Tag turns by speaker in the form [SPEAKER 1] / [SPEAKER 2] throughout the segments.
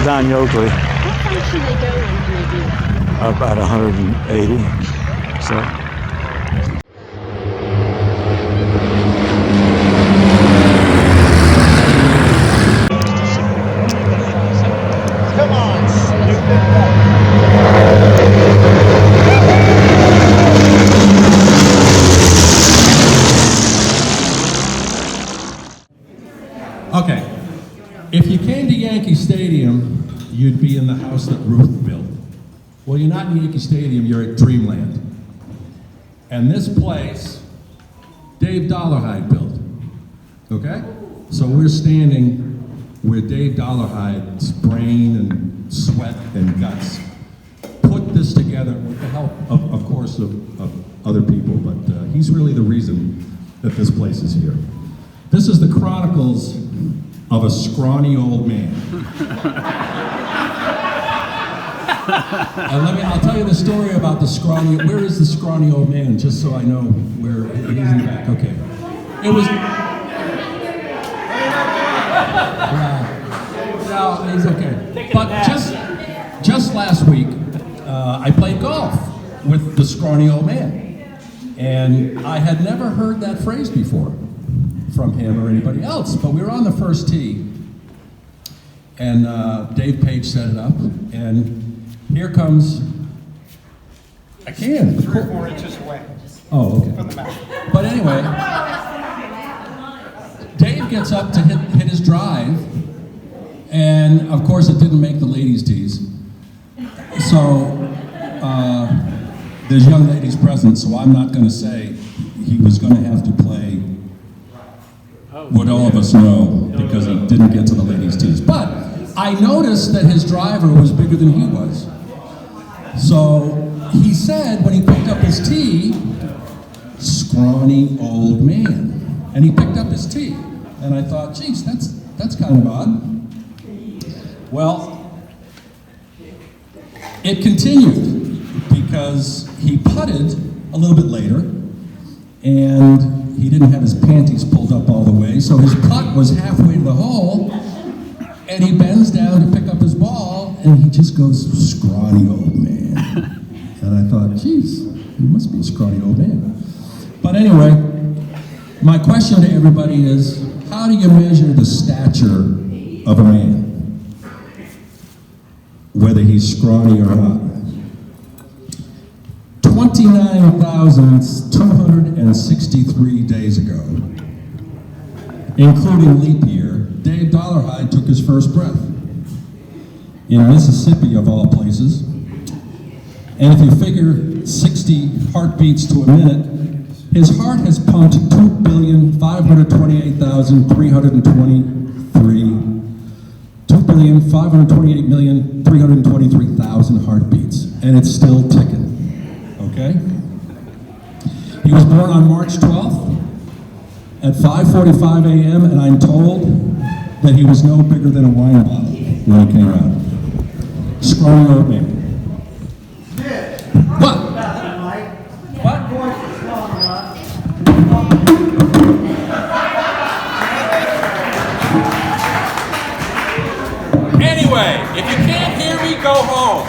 [SPEAKER 1] Don Yoakley.
[SPEAKER 2] How far should they go when they do that?
[SPEAKER 1] About 180. So.
[SPEAKER 3] Come on,
[SPEAKER 4] Okay, if you came to Yankee Stadium, you'd be in the house that Ruth built. Well, you're not in Yankee Stadium, you're at Dreamland. And this place, Dave Dollarhide built, okay? So we're standing where Dave Dollarhide's brain and sweat and guts put this together with the help, of course, of other people, but he's really the reason that this place is here. This is the chronicles of a scrawny old man. And I'll tell you the story about the scrawny, where is the scrawny old man, just so I know where it is in the back, okay. It was, no, he's okay. But just last week, I played golf with the scrawny old man. And I had never heard that phrase before from him or anybody else, but we were on the first tee, and Dave Page set it up, and here comes, I can.
[SPEAKER 3] 3 or 4 inches away.
[SPEAKER 4] Oh, okay.
[SPEAKER 3] From the mat.
[SPEAKER 4] But anyway, Dave gets up to hit his drive, and of course it didn't make the ladies' tees. So there's young ladies present, so I'm not going to say he was going to have to play what all of us know because he didn't get to the ladies' tees. But I noticed that his driver was bigger than he was. So he said when he picked up his tee, scrawny old man. And he picked up his tee. And I thought, geez, that's kind of odd. Well, it continued because he putted a little bit later, and he didn't have his panties pulled up all the way, so his putt was halfway to the hole, and he bends down to pick up his ball, and he just goes, scrawny old man. And I thought, geez, he must be a scrawny old man. But anyway, my question to everybody is, how do you measure the stature of a man? Whether he's scrawny or not. 29,263 days ago, including leap year, Dave Dollarhide took his first breath in Mississippi, of all places. And if you figure 60 heartbeats to a minute, his heart has pumped 2,528,323,000 heartbeats, and it's still ticking, okay? He was born on March 12th at 5:45 a.m., and I'm told that he was no bigger than a wine bottle when he came out. Scrawny old man. What? What? Anyway, if you can't hear me, go home.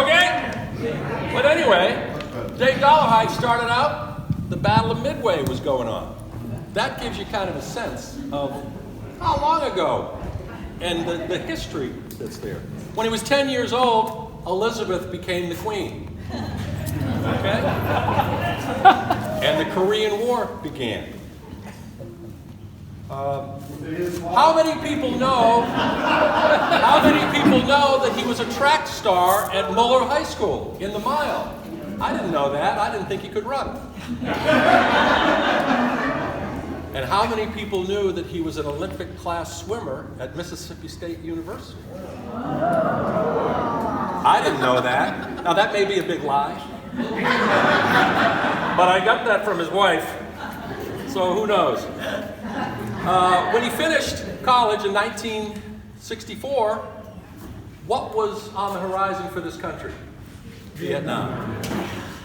[SPEAKER 4] Okay? But anyway, Dave Dollarhide started out, the Battle of Midway was going on. That gives you kind of a sense of how long ago and the history that's there. When he was 10 years old, Elizabeth became the queen. Okay? And the Korean War began. How many people know that he was a track star at Muller High School in the mile? I didn't know that. I didn't think he could run. And how many people knew that he was an Olympic class swimmer at Mississippi State University? I didn't know that. Now that may be a big lie. But I got that from his wife. So who knows? When he finished college in 1964, what was on the horizon for this country? Vietnam.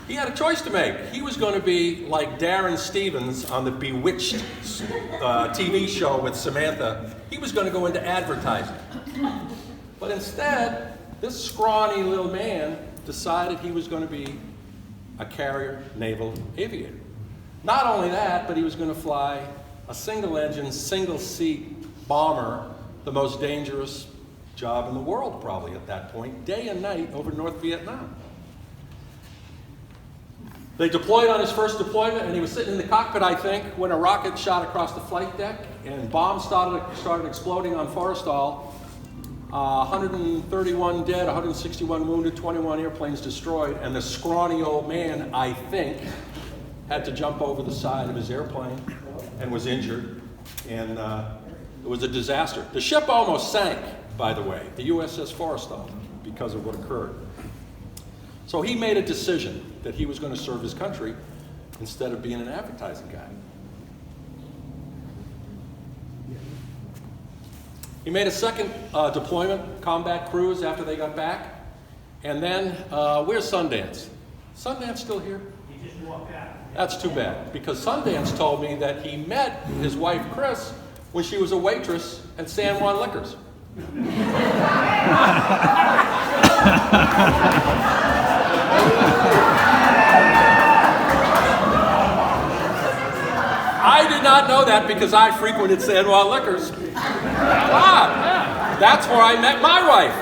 [SPEAKER 4] He had a choice to make. He was going to be like Darren Stevens on the Bewitched TV show with Samantha. He was going to go into advertising. But instead, this scrawny little man decided he was going to be a carrier naval aviator. Not only that, but he was going to fly a single-engine, single-seat bomber, the most dangerous job in the world probably at that point, day and night over North Vietnam. They deployed on his first deployment, and he was sitting in the cockpit, I think, when a rocket shot across the flight deck, and bombs started exploding on Forrestal. 131 dead, 161 wounded, 21 airplanes destroyed, and the scrawny old man, I think, had to jump over the side of his airplane and was injured, and it was a disaster. The ship almost sank, by the way, the USS Forrestal, because of what occurred. So he made a decision that he was going to serve his country instead of being an advertising guy. He made a second deployment, combat cruise, after they got back. And then, where's Sundance? Sundance still here?
[SPEAKER 3] He just walked out.
[SPEAKER 4] That's too bad, because Sundance told me that he met his wife, Chris, when she was a waitress at San Juan Liquors. I did not know that because I frequented San Juan Liquors. That's where I met my wife.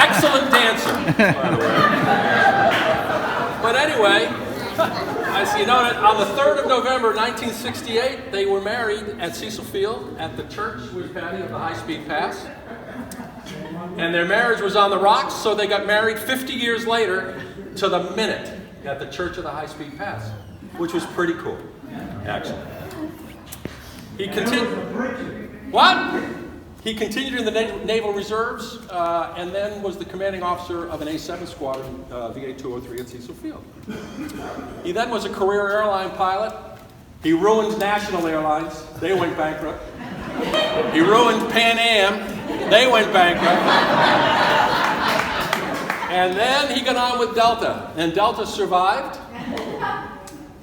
[SPEAKER 4] Excellent dancer, by the way. But anyway, as you know, on the 3rd of November, 1968, they were married at Cecil Field at the church with Patty of the High-Speed Pass. And their marriage was on the rocks, so they got married 50 years later to the minute at the Church of the High-Speed Pass, which was pretty cool, actually. He continued. What? He continued in the Naval Reserves and then was the commanding officer of an A-7 squadron, VA-203 at Cecil Field. He then was a career airline pilot. He ruined National Airlines. They went bankrupt. He ruined Pan Am. They went bankrupt. And then he got on with Delta, and Delta survived.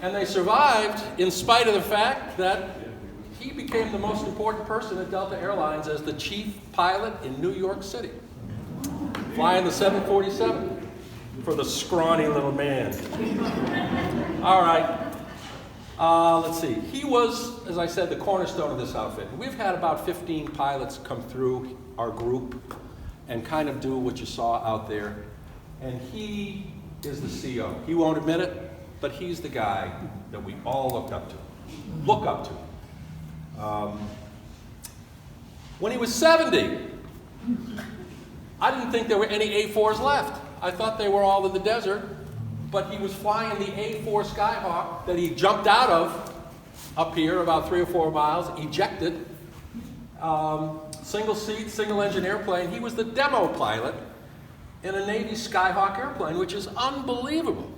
[SPEAKER 4] And they survived in spite of the fact that he became the most important person at Delta Airlines as the chief pilot in New York City, flying the 747 for the scrawny little man. All right. Let's see. He was, as I said, the cornerstone of this outfit. We've had about 15 pilots come through our group and kind of do what you saw out there. And he is the CEO. He won't admit it, but he's the guy that we all look up to. When he was 70, I didn't think there were any A4s left. I thought they were all in the desert, but he was flying the A4 Skyhawk that he jumped out of up here about 3 or 4 miles, ejected. Single seat, single engine airplane. He was the demo pilot in a Navy Skyhawk airplane, which is unbelievable.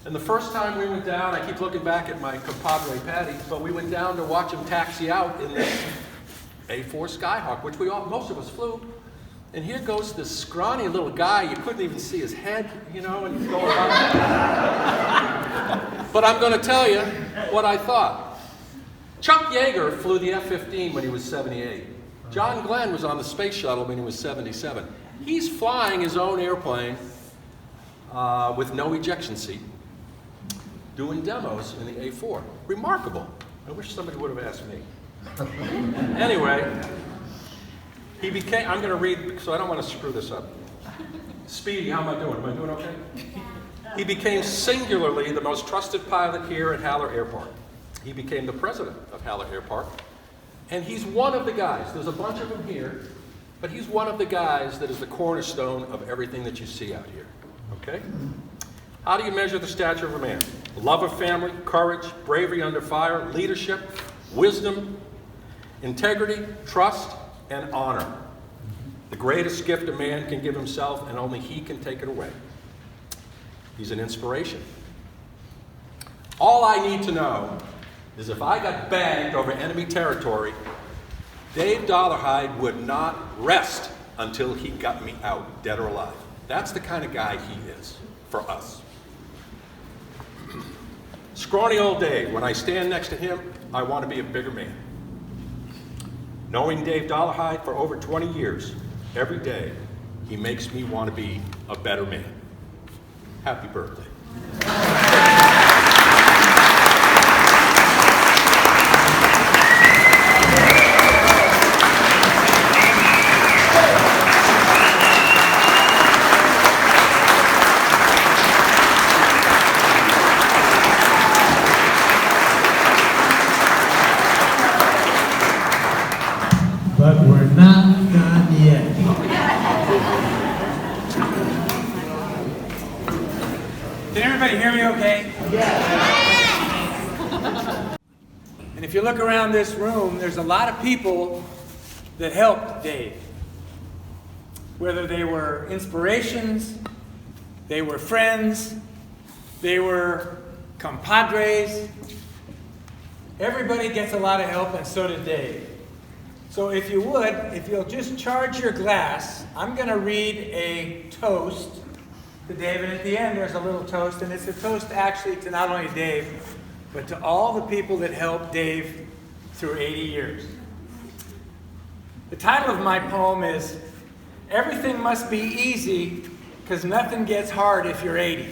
[SPEAKER 4] And the first time we went down, I keep looking back at my compadre Patty, but we went down to watch him taxi out in this A4 Skyhawk, which most of us flew. And here goes this scrawny little guy, you couldn't even see his head, you know, and he's going around. But I'm going to tell you what I thought. Chuck Yeager flew the F-15 when he was 78. John Glenn was on the space shuttle when he was 77. He's flying his own airplane with no ejection seat, doing demos in the A4. Remarkable. I wish somebody would have asked me. Anyway, he became, I'm going to read, so I don't want to screw this up. Speedy, how am I doing? Am I doing okay? He became singularly the most trusted pilot here at Haller Airport. He became the president of Haller Airport. And he's one of the guys, there's a bunch of them here, but he's one of the guys that is the cornerstone of everything that you see out here. Okay? How do you measure the stature of a man? Love of family, courage, bravery under fire, leadership, wisdom, integrity, trust, and honor. The greatest gift a man can give himself, and only he can take it away. He's an inspiration. All I need to know is if I got bagged over enemy territory, Dave Dollarhide would not rest until he got me out, dead or alive. That's the kind of guy he is for us. Scrawny old Dave, when I stand next to him, I want to be a bigger man. Knowing Dave Dollarhide for over 20 years, every day, he makes me want to be a better man. Happy birthday.
[SPEAKER 5] But we're not done yet.
[SPEAKER 3] Can everybody hear me okay?
[SPEAKER 5] Yes.
[SPEAKER 3] And if you look around this room, there's a lot of people that helped Dave. Whether they were inspirations, they were friends, they were compadres. Everybody gets a lot of help, and so did Dave. So if you would, if you'll just charge your glass, I'm going to read a toast to Dave, and at the end there's a little toast, and it's a toast actually to not only Dave, but to all the people that helped Dave through 80 years. The title of my poem is, Everything Must Be Easy, because nothing gets hard if you're 80.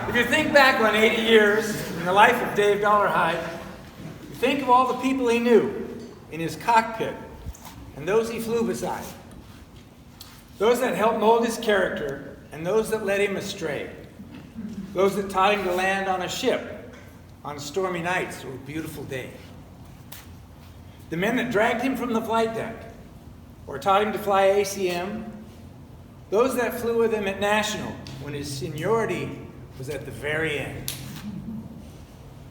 [SPEAKER 3] If you think back on 80 years in the life of Dave Dollarhide, you think of all the people he knew in his cockpit and those he flew beside, those that helped mold his character and those that led him astray, those that taught him to land on a ship on stormy nights or a beautiful day, the men that dragged him from the flight deck or taught him to fly ACM, those that flew with him at National when his seniority was at the very end.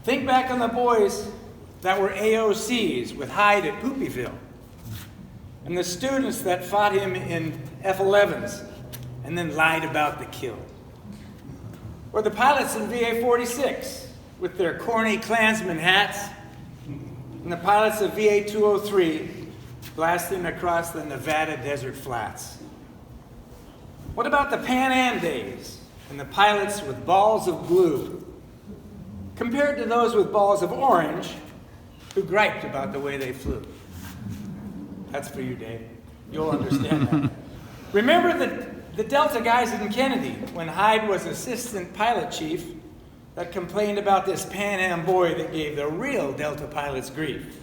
[SPEAKER 3] Think back on the boys that were AOCs with Hyde at Poopyville, and the students that fought him in F-11s and then lied about the kill. Or the pilots in VA-46 with their corny Klansman hats, and the pilots of VA-203 blasting across the Nevada desert flats. What about the Pan Am days and the pilots with balls of blue, compared to those with balls of orange who griped about the way they flew? That's for you, Dave. You'll understand that. Remember the Delta guys in Kennedy when Hyde was assistant pilot chief that complained about this Pan Am boy that gave the real Delta pilots grief.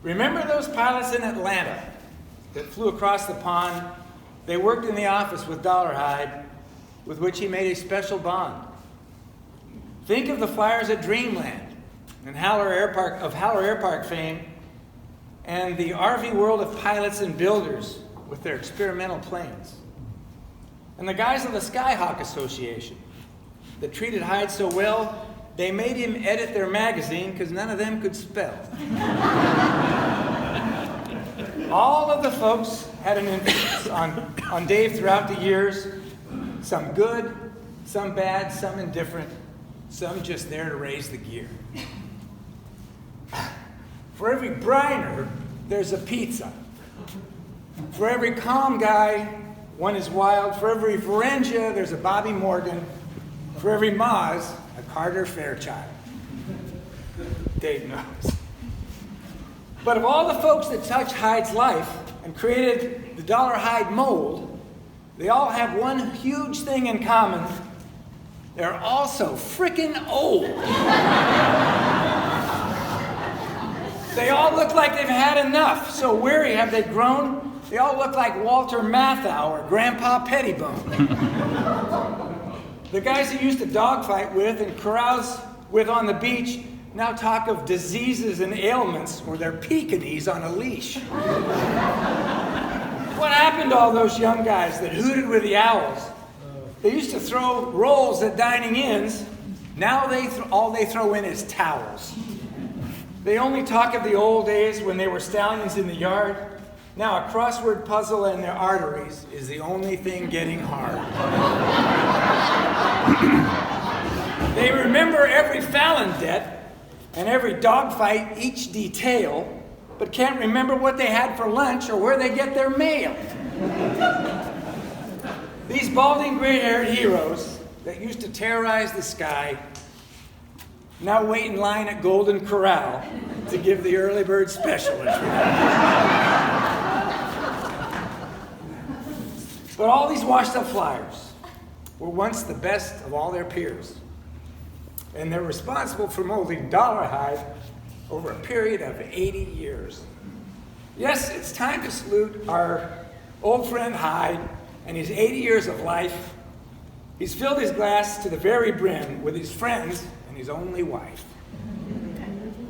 [SPEAKER 3] Remember those pilots in Atlanta that flew across the pond? They worked in the office with Dollarhide, with which he made a special bond. Think of the flyers at Dreamland and Haller Airpark fame and the RV world of pilots and builders with their experimental planes. And the guys of the Skyhawk Association that treated Hyde so well, they made him edit their magazine because none of them could spell. All of the folks had an influence on Dave throughout the years, some good, some bad, some indifferent, some just there to raise the gear. For every Briner, there's a pizza. For every calm guy, one is wild. For every Varengia, there's a Bobby Morgan. For every Maz, a Carter Fairchild. Dave knows. But of all the folks that touched Hyde's life and created the Dollarhide mold, they all have one huge thing in common. They're all so frickin' old. They all look like they've had enough. So weary have they grown. They all look like Walter Matthau or Grandpa Pettibone. The guys he used to dogfight with and carouse with on the beach now talk of diseases and ailments or their Pekingese on a leash. What happened to all those young guys that hooted with the owls? They used to throw rolls at dining inns. Now all they throw in is towels. They only talk of the old days when they were stallions in the yard. Now a crossword puzzle in their arteries is the only thing getting hard. They remember every Fallon debt and every dogfight, each detail, but can't remember what they had for lunch or where they get their mail. These balding, gray-haired heroes that used to terrorize the sky now wait in line at Golden Corral to give the early bird special a treat. But all these washed-up flyers were once the best of all their peers, and they're responsible for molding Dollarhide over a period of 80 years. Yes, it's time to salute our old friend Hyde and his 80 years of life. He's filled his glass to the very brim with his friends and his only wife.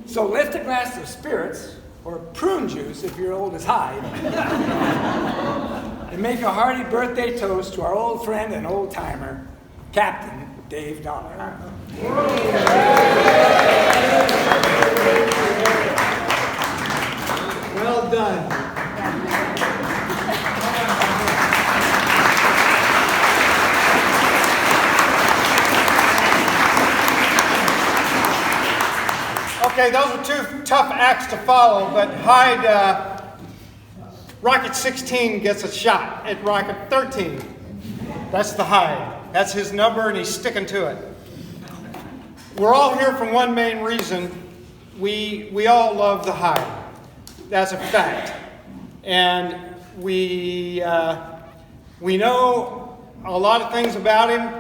[SPEAKER 3] So lift a glass of spirits, or prune juice if you're old as Hyde, and make a hearty birthday toast to our old friend and old timer, Captain Dave Dollarhide.
[SPEAKER 5] Well done.
[SPEAKER 6] Okay, those were two tough acts to follow, but Hyde, Rocket 16 gets a shot at Rocket 13. That's the Hyde. That's his number, and he's sticking to it. We're all here for one main reason. We all love the Hyde. That's a fact. And we know a lot of things about him.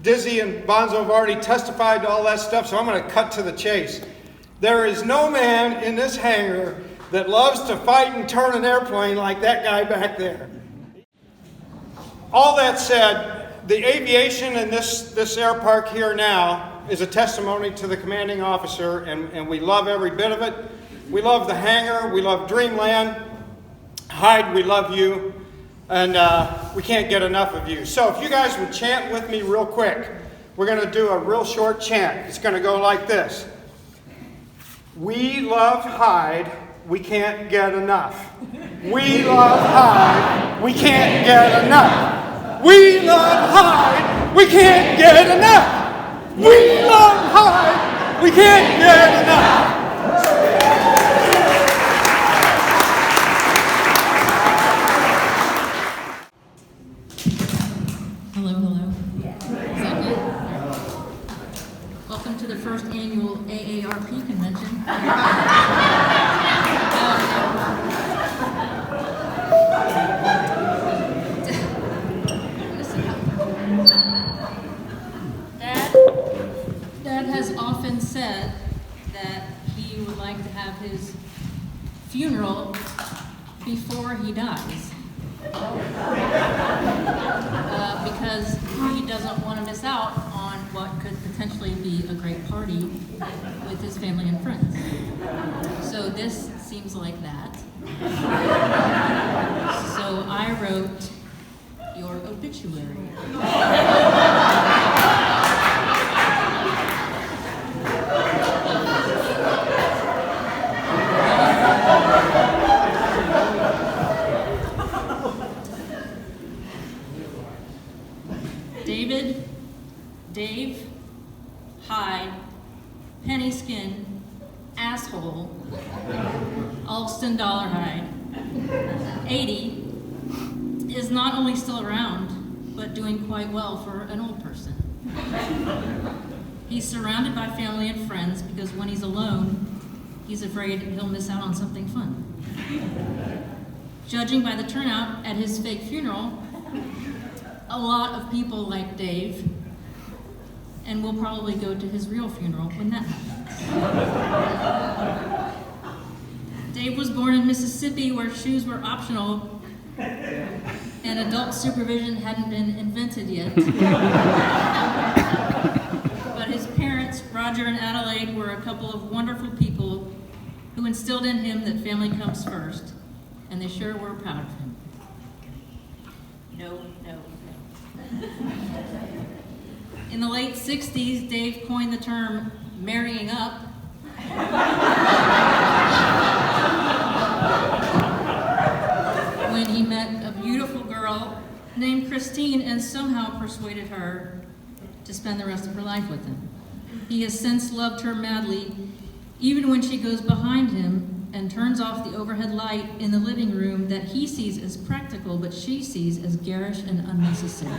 [SPEAKER 6] Dizzy and Bonzo have already testified to all that stuff, so I'm going to cut to the chase. There is no man in this hangar that loves to fight and turn an airplane like that guy back there. All that said, the aviation in this air park here now is a testimony to the commanding officer, and we love every bit of it. We love the hangar. We love Dreamland. Hyde, we love you, and we can't get enough of you. So if you guys would chant with me real quick, we're going to do a real short chant. It's going to go like this. We love Hyde, we can't get enough. We love Hyde, we can't get enough. We love Hyde, we can't get enough. We love Hyde, we can't get enough.
[SPEAKER 7] Hello, hello. Is that good? Welcome to the first annual AARP convention. Dad has often said that he would like to have his funeral before he dies. Because he doesn't want to miss out on what could potentially be a great party with his family and friends. So this seems seems like that. So I wrote your obituary. Dave, Hyde, Penny Skin, Asshole, Alston Dollarhide, 80, is not only still around, but doing quite well for an old person. He's surrounded by family and friends because when he's alone, he's afraid he'll miss out on something fun. Judging by the turnout at his fake funeral, a lot of people like Dave, and will probably go to his real funeral when that happens. Dave was born in Mississippi where shoes were optional and adult supervision hadn't been invented yet. But his parents, Roger and Adelaide, were a couple of wonderful people who instilled in him that family comes first, and they sure were proud of him. No. In the late 60s, Dave coined the term marrying up. When he met a beautiful girl named Christine and somehow persuaded her to spend the rest of her life with him. He has since loved her madly, even when she goes behind him and turns off the overhead light in the living room that he sees as practical, but she sees as garish and unnecessary.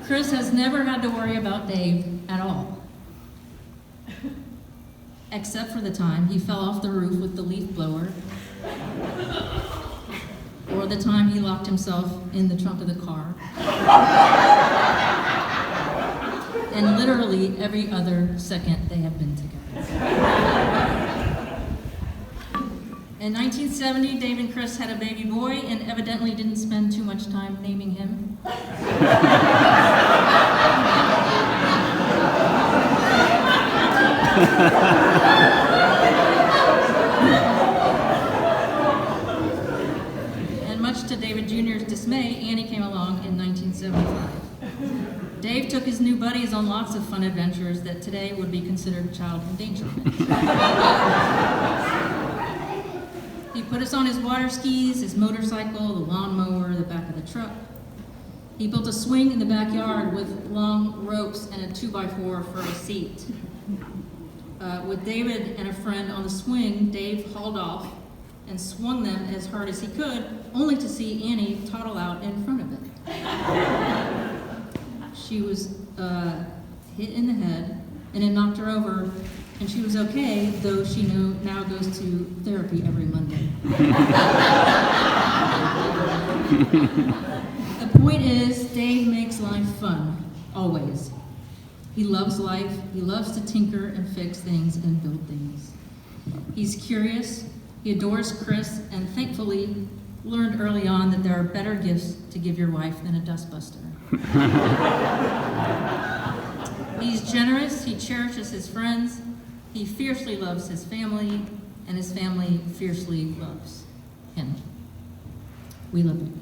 [SPEAKER 7] Chris has never had to worry about Dave at all. Except for the time he fell off the roof with the leaf blower, or the time he locked himself in the trunk of the car. And literally every other second they have been together. In 1970, Dave and Chris had a baby boy and evidently didn't spend too much time naming him. And much to David Jr.'s dismay, Annie came along in 1975. Dave took his new buddies on lots of fun adventures that today would be considered child endangerment. He put us on his water skis, his motorcycle, the lawnmower, the back of the truck. He built a swing in the backyard with long ropes and a 2x4 for a seat. With David and a friend on the swing, Dave hauled off and swung them as hard as he could, only to see Annie toddle out in front of it. She was hit in the head, and it knocked her over, and she was okay, though she now goes to therapy every Monday. The point is, Dave makes life fun, always. He loves life, he loves to tinker and fix things and build things. He's curious, he adores Chris, and thankfully learned early on that there are better gifts to give your wife than a dustbuster. He's generous, he cherishes his friends, he fiercely loves his family, and his family fiercely loves him. We love you.